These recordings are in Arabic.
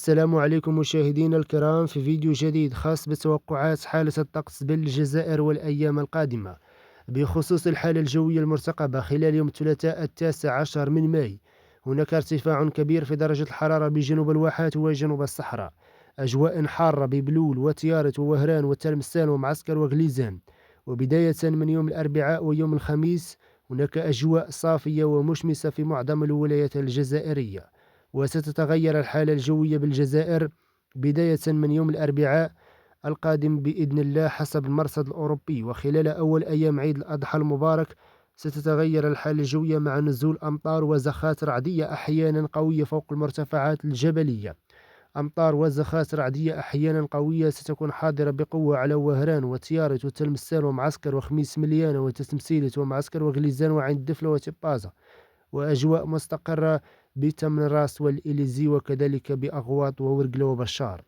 السلام عليكم مشاهدينا الكرام في فيديو جديد خاص بتوقعات حالة الطقس بالجزائر والأيام القادمة بخصوص الحالة الجوية المرتقبة خلال يوم الثلاثاء 19 من ماي. هناك ارتفاع كبير في درجة الحرارة بجنوب الواحات وجنوب الصحراء، أجواء حارة ببلول وتيارت ووهران وتلمسان ومعسكر وغليزان. وبداية من يوم الأربعاء ويوم الخميس هناك أجواء صافية ومشمسة في معظم الولايات الجزائرية. وستتغير الحالة الجوية بالجزائر بداية من يوم الأربعاء القادم بإذن الله حسب المرصد الأوروبي، وخلال أول أيام عيد الأضحى المبارك ستتغير الحالة الجوية مع نزول أمطار وزخات رعدية أحيانا قوية فوق المرتفعات الجبلية. أمطار وزخات رعدية أحيانا قوية ستكون حاضرة بقوة على وهران وتيارت وتلمسان ومعسكر وخميس مليانة وتسمسيلة ومعسكر وغليزان وعين الدفلة وتبازة. وأجواء مستقرة بتمن راس والإليزي وكذلك بأغواط وورقلة وبشار.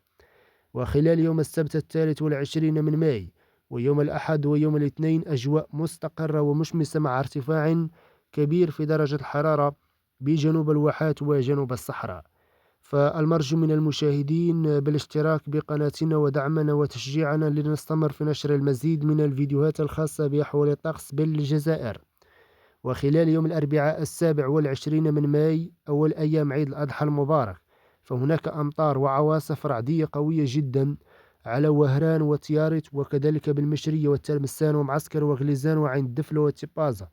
وخلال يوم السبت 23 من ماي ويوم الأحد ويوم الاثنين أجواء مستقرة ومشمسة مع ارتفاع كبير في درجة الحرارة بجنوب الواحات وجنوب الصحراء. فالمرجو من المشاهدين بالاشتراك بقناتنا ودعمنا وتشجيعنا لنستمر في نشر المزيد من الفيديوهات الخاصة بأحوال الطقس بالجزائر. وخلال يوم الأربعاء 27 من ماي أول أيام عيد الأضحى المبارك فهناك أمطار وعواصف رعدية قوية جدا على وهران وتيارت وكذلك بالمشرية والتلمسان ومعسكر وغليزان وعين الدفلة وتبازة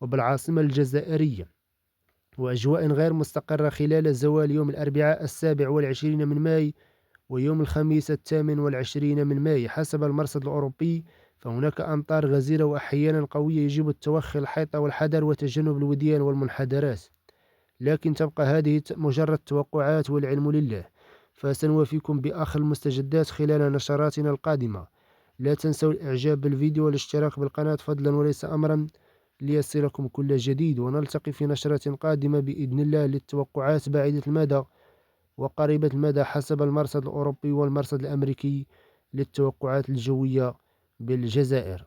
وبالعاصمة الجزائرية. وأجواء غير مستقرة خلال زوال يوم الأربعاء 27 من ماي ويوم الخميس 28 من ماي حسب المرصد الأوروبي. فهناك أمطار غزيرة وأحيانا قوية يجب التوخي الحيطة والحذر وتجنب الوديان والمنحدرات، لكن تبقى هذه مجرد توقعات والعلم لله. فسنوافيكم بآخر المستجدات خلال نشراتنا القادمة. لا تنسوا الإعجاب بالفيديو والاشتراك بالقناة فضلا وليس أمرا ليصلكم كل جديد، ونلتقي في نشرات قادمة بإذن الله للتوقعات بعيدة المدى وقريبة المدى حسب المرصد الأوروبي والمرصد الأمريكي للتوقعات الجوية بالجزائر.